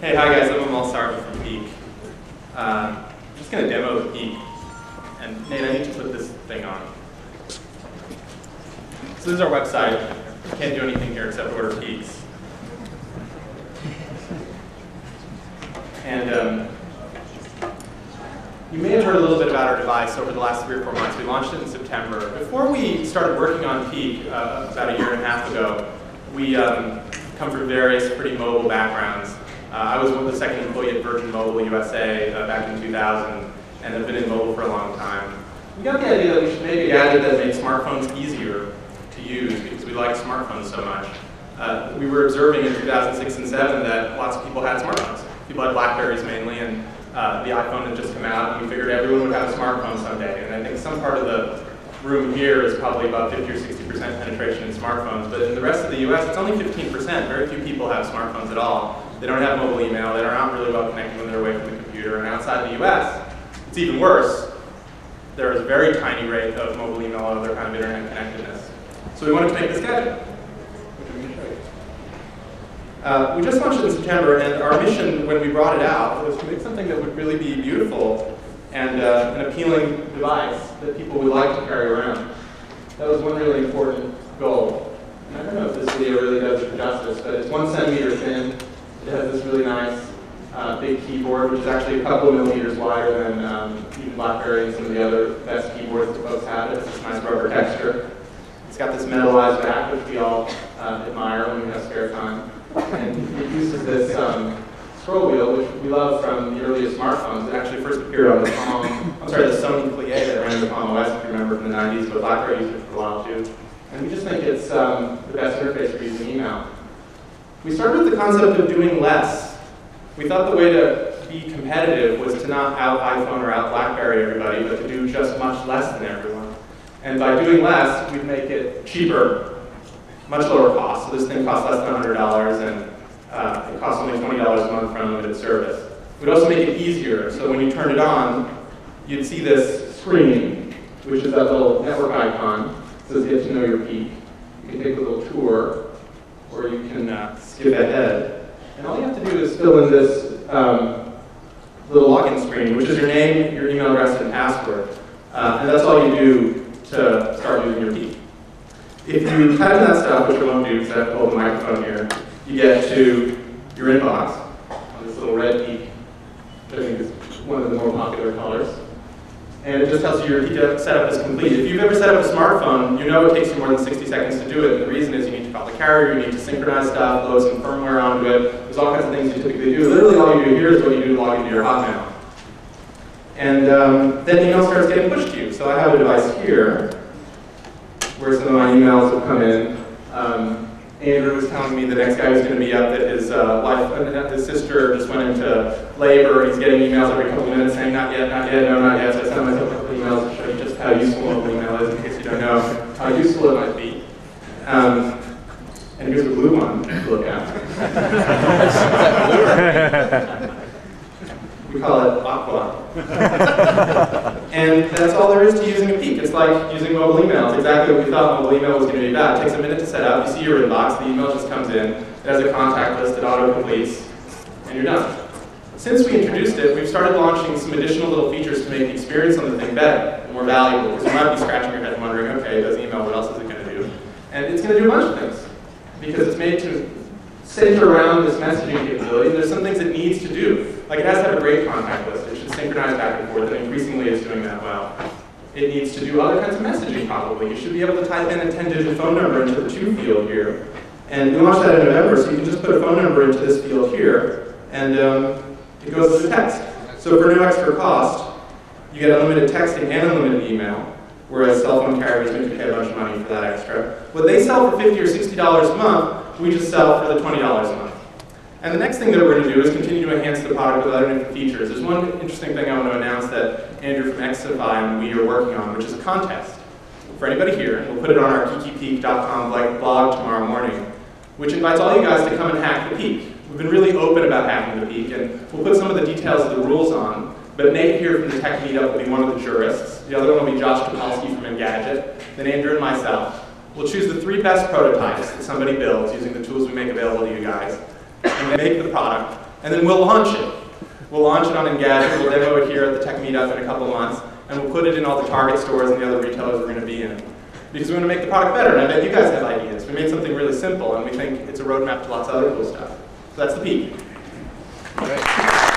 Hey, hi guys, I'm Amal Sarvi from Peak. I'm just going to demo the Peak. And Nate, I need to put this thing on. So this is our website. You can't do anything here except order Peaks. And you may have heard a little bit about our device over the last 3 or 4 months. We launched it in September. Before we started working on Peak about a 1.5 years ago, we come from various pretty mobile backgrounds. I was the second employee at Virgin Mobile USA back in 2000, and have been in mobile for a long time. We got the idea that we should make a gadget that made smartphones easier to use because we like smartphones so much. We were observing in 2006 and 2007 that lots of people had smartphones. People had Blackberries mainly, and the iPhone had just come out, and we figured everyone would have a smartphone someday. And I think some part of the room here is probably about 50 or 60% penetration in smartphones, but in the rest of the US, it's only 15%. Very few people have smartphones at all. They don't have mobile email, they're not really well connected when they're away from the computer, and outside the US, it's even worse. There is a very tiny rate of mobile email or other kind of internet connectedness. So we wanted to make this gadget, which I'm going to show you. We just launched it in September, and our mission when we brought it out was to make something that would really be beautiful and an appealing device that people would like to carry around. That was one really important goal. And I don't know if this video really does it justice, but it's 1 centimeter thin. It has this really nice big keyboard, which is actually a couple of millimeters wider than even BlackBerry and some of the other best keyboards that folks have. It has this nice rubber texture. It's got this metallized back, which we all admire when we have spare time. And it uses this scroll wheel, which we love from the earliest smartphones. It actually first appeared on the the Sony Plie that ran the Palm OS, if you remember from the 90s, but BlackBerry used it for a while too. And we just think it's the best interface for using email. We started with the concept of doing less. We thought the way to be competitive was to not out iPhone or out BlackBerry everybody, but to do just much less than everyone. And by doing less, we'd make it cheaper, much lower cost. So this thing costs less than $100, and it costs only $20 a month for unlimited service. We'd also make it easier, so when you turn it on, you'd see this screen, which is that little network icon. It says get to know your Peak. You can take a little tour, or you can skip ahead. And all you have to do is fill in this little login screen, which is your name, your email address, and password. And that's all you do to start using your Peak. If you type in that stuff, which I won't do because I have to hold the microphone here, you get to your inbox on this little red Peak, which I think is one of the more popular colors. And it just tells you your Peak setup is complete. If you've ever set up a smartphone, you know it takes you more than 60 seconds to do it. And the reason is you need to call the carrier, you need to synchronize stuff, load some firmware onto it. There's all kinds of things you typically do. Literally all you do here is what you do to log into your Hotmail. And then email starts getting pushed to you. So I have a device here where some of my emails have come in. Andrew was telling me the next guy was going to be up that his wife, his sister just went into labor, and he's getting emails every couple of minutes saying, not yet, no, not yet. So I sent myself a couple of emails to show you just how useful mobile email is, in case you don't know how useful it might be. And here's a blue one to look at. We call it Aqua. And that's all there is to using a Peak. It's like using mobile email. It's exactly what we thought mobile email was going to be about. It takes a minute to set up. You see your inbox. The email just comes in. It has a contact list. It auto-completes. And you're done. Since we introduced it, we've started launching some additional little features to make the experience on the thing better and more valuable. Because you might be scratching your head and wondering, okay, it does email. What else is it going to do? And it's going to do a bunch of things. Because it's made to center around this messaging capability. And there's some things it needs to do. Like it has to have a great contact list. It should synchronize back and forth, and increasingly it's doing that well. It needs to do other kinds of messaging probably. You should be able to type in a 10-digit phone number into the to field here. And we launched that in November, so you can just put a phone number into this field here, and it goes as a text. So for no extra cost, you get unlimited texting and unlimited email, whereas cell phone carriers make you pay a bunch of money for that extra. What they sell for $50 or $60 a month, we just sell for the $20 a month. And the next thing that we're going to do is continue to enhance the product with other different features. There's one interesting thing I want to announce that Andrew from Exify and we are working on, which is a contest for anybody here. And we'll put it on our geekypeak.com blog tomorrow morning, which invites all you guys to come and hack the Peak. We've been really open about hacking the Peak, and we'll put some of the details of the rules on. But Nate here from the Tech Meetup will be one of the jurists. The other one will be Josh Topolsky from Engadget. Then Andrew and myself. We'll choose the 3 best prototypes that somebody builds using the tools we make available to you guys. And make the product And then we'll launch it. We'll launch it on Engadget, we'll demo it here at the Tech Meetup in a couple of months, and we'll put it in all the Target stores and the other retailers we're going to be in. Because we want to make the product better, and I bet you guys have ideas. We made something really simple, and we think it's a roadmap to lots of other cool stuff. So that's the peak. Great.